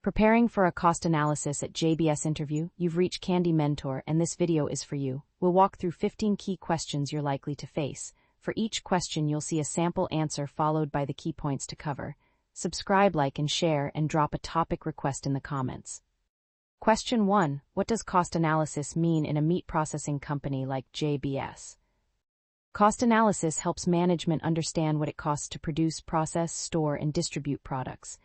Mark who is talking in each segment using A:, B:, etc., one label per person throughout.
A: Preparing for a cost analysis at JBS interview, you've reached Candy Mentor, and this video is for you. We'll walk through 15 key questions you're likely to face. For each question, you'll see a sample answer followed by the key points to cover. Subscribe, like, and share, and drop a topic request in the comments. Question 1. What does cost analysis mean in a meat processing company like JBS? Cost analysis helps management understand what it costs to produce, process, store, and distribute products.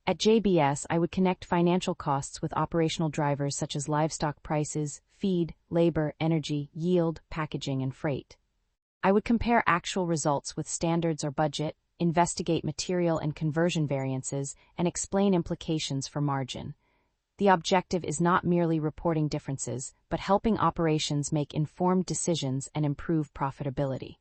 A: At JBS, I would connect financial costs with operational drivers such as livestock prices, feed, labor, energy, yield, packaging, and freight. I would compare actual results with standards or budget, investigate material and conversion variances, and explain implications for margin. The objective is not merely reporting differences, but helping operations make informed decisions and improve profitability.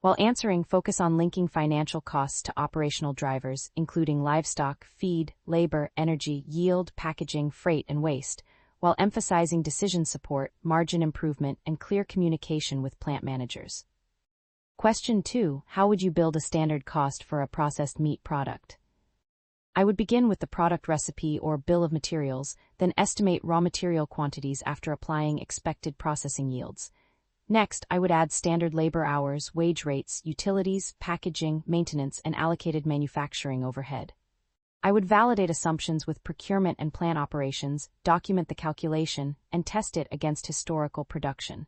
A: While answering, focus on linking financial costs to operational drivers, including livestock, feed, labor, energy, yield, packaging, freight, and waste, while emphasizing decision support, margin improvement, and clear communication with plant managers. Question 2. How would you build a standard cost for a processed meat product? I would begin with the product recipe or bill of materials, then estimate raw material quantities after applying expected processing yields. Next, I would add standard labor hours, wage rates, utilities, packaging, maintenance, and allocated manufacturing overhead. I would validate assumptions with procurement and plant operations, document the calculation, and test it against historical production.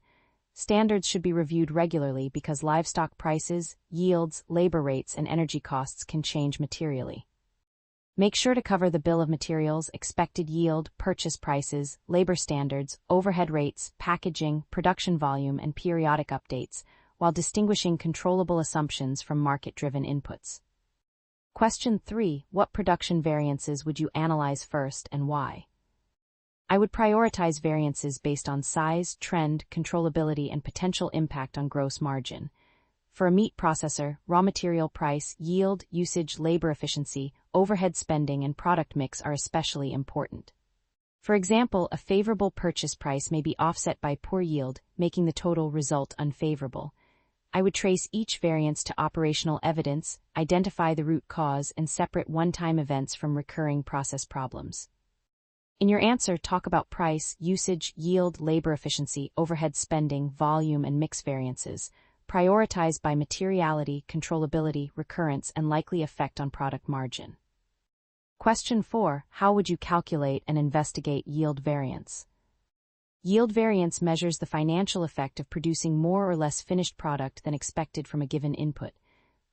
A: Standards should be reviewed regularly because livestock prices, yields, labor rates, and energy costs can change materially. Make sure to cover the bill of materials, expected yield, purchase prices, labor standards, overhead rates, packaging, production volume, and periodic updates, while distinguishing controllable assumptions from market-driven inputs. Question 3. What production variances would you analyze first and why? I would prioritize variances based on size, trend, controllability, and potential impact on gross margin. For a meat processor, raw material price, yield, usage, labor efficiency, overhead spending, and product mix are especially important. For example, a favorable purchase price may be offset by poor yield, making the total result unfavorable. I would trace each variance to operational evidence, identify the root cause, and separate one-time events from recurring process problems. In your answer, talk about price, usage, yield, labor efficiency, overhead spending, volume, and mix variances. Prioritize by materiality, controllability, recurrence, and likely effect on product margin. Question 4. How would you calculate and investigate yield variance? Yield variance measures the financial effect of producing more or less finished product than expected from a given input.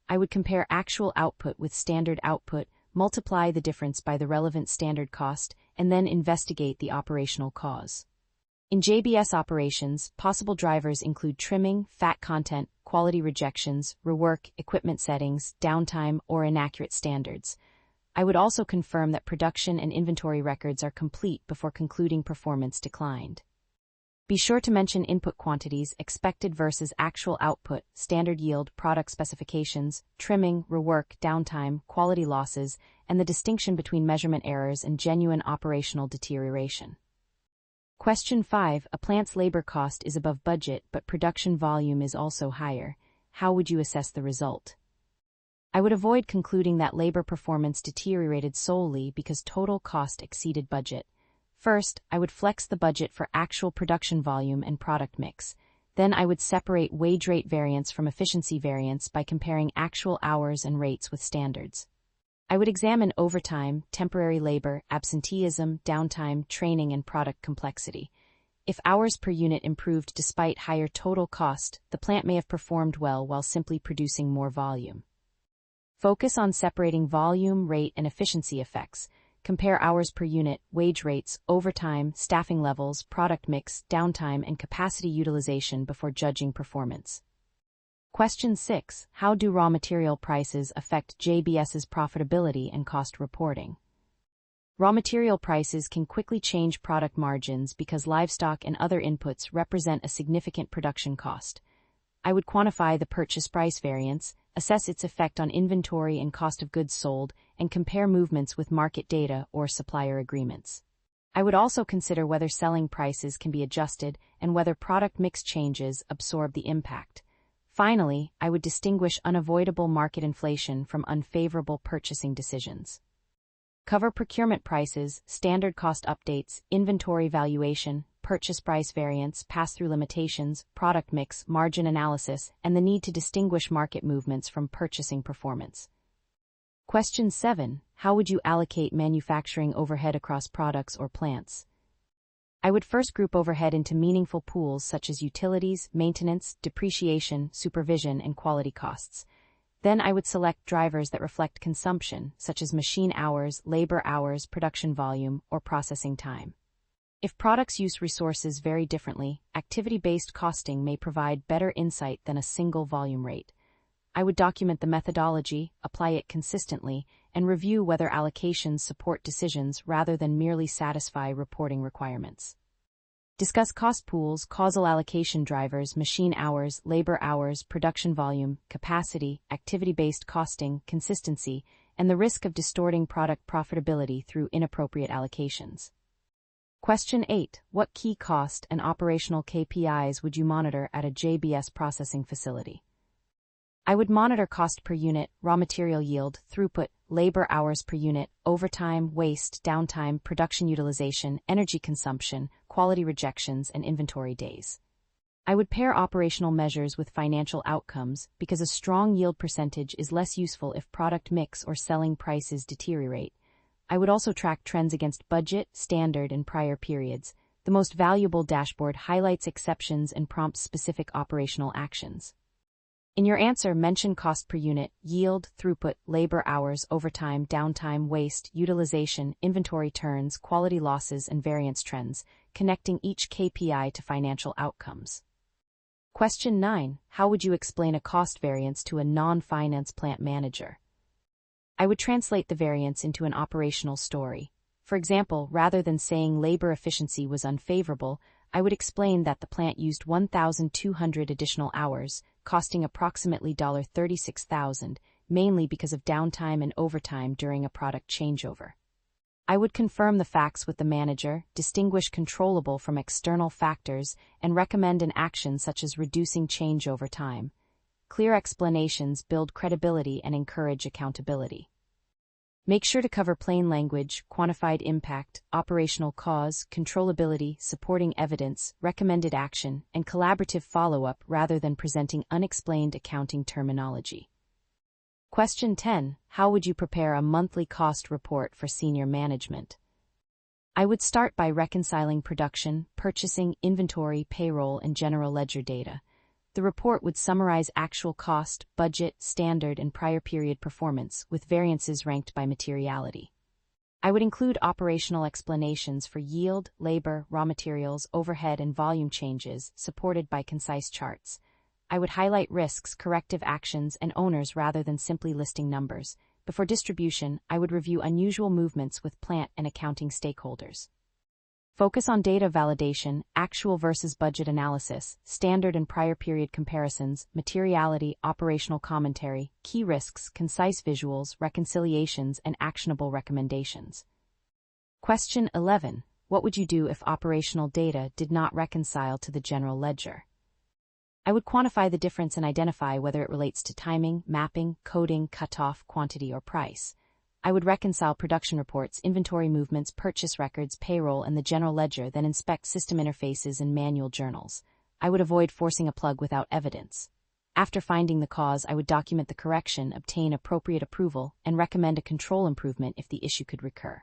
A: I would compare actual output with standard output, multiply the difference by the relevant standard cost, and then investigate the operational cause. In JBS operations, possible drivers include trimming, fat content, quality rejections, rework, equipment settings, downtime, or inaccurate standards. I would also confirm that production and inventory records are complete before concluding performance declined. Be sure to mention input quantities, expected versus actual output, standard yield, product specifications, trimming, rework, downtime, quality losses, and the distinction between measurement errors and genuine operational deterioration. Question 5. A plant's labor cost is above budget, but production volume is also higher. How would you assess the result? I would avoid concluding that labor performance deteriorated solely because total cost exceeded budget. First, I would flex the budget for actual production volume and product mix. Then I would separate wage rate variance from efficiency variance by comparing actual hours and rates with standards. I would examine overtime, temporary labor, absenteeism, downtime, training, and product complexity. If hours per unit improved despite higher total cost, the plant may have performed well while simply producing more volume. Focus on separating volume, rate, and efficiency effects. Compare hours per unit, wage rates, overtime, staffing levels, product mix, downtime, and capacity utilization before judging performance. Question 6. How do raw material prices affect JBS's profitability and cost reporting? Raw material prices can quickly change product margins because livestock and other inputs represent a significant production cost. I would quantify the purchase price variance, assess its effect on inventory and cost of goods sold, and compare movements with market data or supplier agreements. I would also consider whether selling prices can be adjusted and whether product mix changes absorb the impact. Finally, I would distinguish unavoidable market inflation from unfavorable purchasing decisions. Cover procurement prices, standard cost updates, inventory valuation, purchase price variance, pass-through limitations, product mix, margin analysis, and the need to distinguish market movements from purchasing performance. Question 7. How would you allocate manufacturing overhead across products or plants? I would first group overhead into meaningful pools such as utilities, maintenance, depreciation, supervision, and quality costs. Then I would select drivers that reflect consumption, such as machine hours, labor hours, production volume, or processing time. If products use resources very differently, activity-based costing may provide better insight than a single volume rate. I would document the methodology, apply it consistently, and review whether allocations support decisions rather than merely satisfy reporting requirements. Discuss cost pools, causal allocation drivers, machine hours, labor hours, production volume, capacity, activity-based costing, consistency, and the risk of distorting product profitability through inappropriate allocations. Question 8. What key cost and operational KPIs would you monitor at a JBS processing facility? I would monitor cost per unit, raw material yield, throughput, labor hours per unit, overtime, waste, downtime, production utilization, energy consumption, quality rejections, and inventory days. I would pair operational measures with financial outcomes because a strong yield percentage is less useful if product mix or selling prices deteriorate. I would also track trends against budget, standard, and prior periods. The most valuable dashboard highlights exceptions and prompts specific operational actions. In your answer, mention cost per unit, yield, throughput, labor hours, overtime, downtime, waste, utilization, inventory turns, quality losses, and variance trends, connecting each KPI to financial outcomes. Question 9. How would you explain a cost variance to a non-finance plant manager? I would translate the variance into an operational story. For example, rather than saying labor efficiency was unfavorable, I would explain that the plant used 1,200 additional hours, costing approximately $36,000, mainly because of downtime and overtime during a product changeover. I would confirm the facts with the manager, distinguish controllable from external factors, and recommend an action such as reducing changeover time. Clear explanations build credibility and encourage accountability. Make sure to cover plain language, quantified impact, operational cause, controllability, supporting evidence, recommended action, and collaborative follow-up rather than presenting unexplained accounting terminology. Question 10. How would you prepare a monthly cost report for senior management? I would start by reconciling production, purchasing, inventory, payroll, and general ledger data. The report would summarize actual cost, budget, standard, and prior period performance, with variances ranked by materiality. I would include operational explanations for yield, labor, raw materials, overhead, and volume changes, supported by concise charts. I would highlight risks, corrective actions, and owners rather than simply listing numbers. Before distribution, I would review unusual movements with plant and accounting stakeholders. Focus on data validation, actual versus budget analysis, standard and prior period comparisons, materiality, operational commentary, key risks, concise visuals, reconciliations, and actionable recommendations. Question 11. What would you do if operational data did not reconcile to the general ledger? I would quantify the difference and identify whether it relates to timing, mapping, coding, cutoff, quantity, or price. I would reconcile production reports, inventory movements, purchase records, payroll, and the general ledger, then inspect system interfaces and manual journals. I would avoid forcing a plug without evidence. After finding the cause, I would document the correction, obtain appropriate approval, and recommend a control improvement if the issue could recur.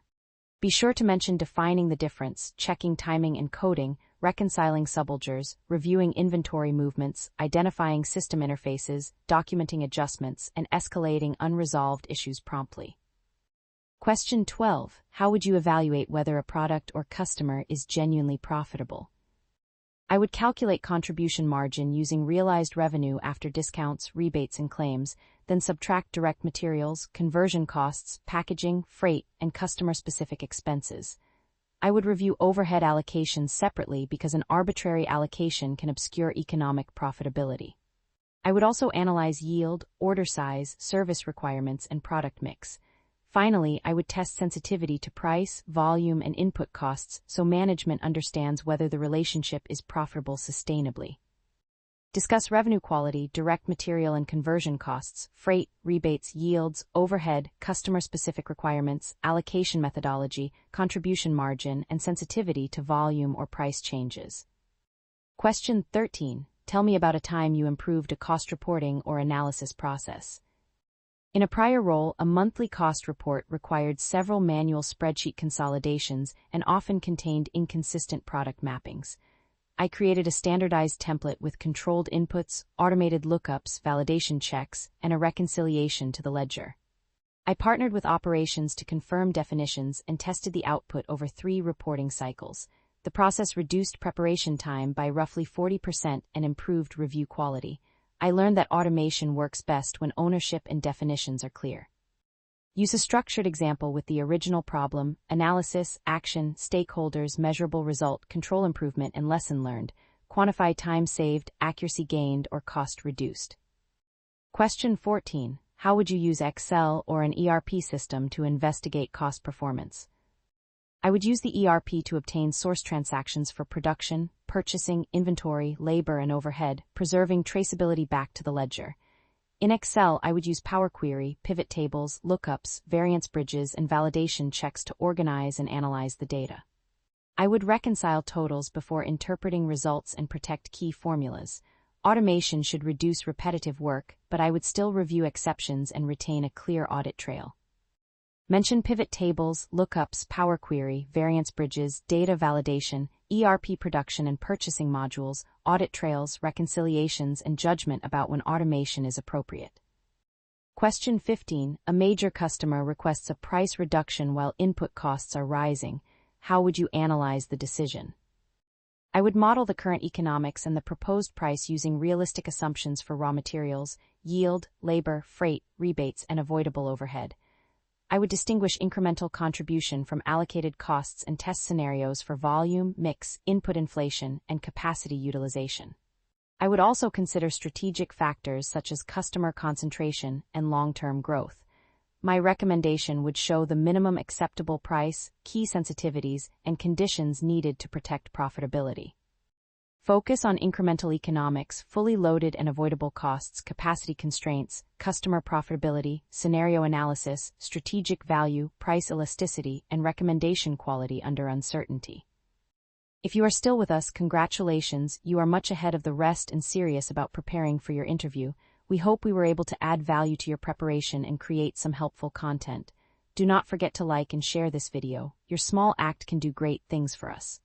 A: Be sure to mention defining the difference, checking timing and coding, reconciling subledgers, reviewing inventory movements, identifying system interfaces, documenting adjustments, and escalating unresolved issues promptly. Question 12. How would you evaluate whether a product or customer is genuinely profitable? I would calculate contribution margin using realized revenue after discounts, rebates, and claims, then subtract direct materials, conversion costs, packaging, freight, and customer-specific expenses. I would review overhead allocations separately because an arbitrary allocation can obscure economic profitability. I would also analyze yield, order size, service requirements, and product mix. Finally, I would test sensitivity to price, volume, and input costs so management understands whether the relationship is profitable sustainably. Discuss revenue quality, direct material and conversion costs, freight, rebates, yields, overhead, customer-specific requirements, allocation methodology, contribution margin, and sensitivity to volume or price changes. Question 13. Tell me about a time you improved a cost reporting or analysis process. In a prior role, a monthly cost report required several manual spreadsheet consolidations and often contained inconsistent product mappings. I created a standardized template with controlled inputs, automated lookups, validation checks, and a reconciliation to the ledger. I partnered with operations to confirm definitions and tested the output over 3 reporting cycles. The process reduced preparation time by roughly 40% and improved review quality. I learned that automation works best when ownership and definitions are clear. Use a structured example with the original problem, analysis, action, stakeholders, measurable result, control improvement, and lesson learned. Quantify time saved, accuracy gained, or cost reduced. Question 14. How would you use Excel or an ERP system to investigate cost performance? I would use the ERP to obtain source transactions for production, purchasing, inventory, labor, and overhead, preserving traceability back to the ledger. In Excel, I would use Power Query, pivot tables, lookups, variance bridges, and validation checks to organize and analyze the data. I would reconcile totals before interpreting results and protect key formulas. Automation should reduce repetitive work, but I would still review exceptions and retain a clear audit trail. Mention pivot tables, lookups, Power Query, variance bridges, data validation, ERP production and purchasing modules, audit trails, reconciliations, and judgment about when automation is appropriate. Question 15. A major customer requests a price reduction while input costs are rising. How would you analyze the decision? I would model the current economics and the proposed price using realistic assumptions for raw materials, yield, labor, freight, rebates, and avoidable overhead. I would distinguish incremental contribution from allocated costs and test scenarios for volume, mix, input inflation, and capacity utilization. I would also consider strategic factors such as customer concentration and long-term growth. My recommendation would show the minimum acceptable price, key sensitivities, and conditions needed to protect profitability. Focus on incremental economics, fully loaded and avoidable costs, capacity constraints, customer profitability, scenario analysis, strategic value, price elasticity, and recommendation quality under uncertainty. If you are still with us, congratulations, you are much ahead of the rest and serious about preparing for your interview. We hope we were able to add value to your preparation and create some helpful content. Do not forget to like and share this video. Your small act can do great things for us.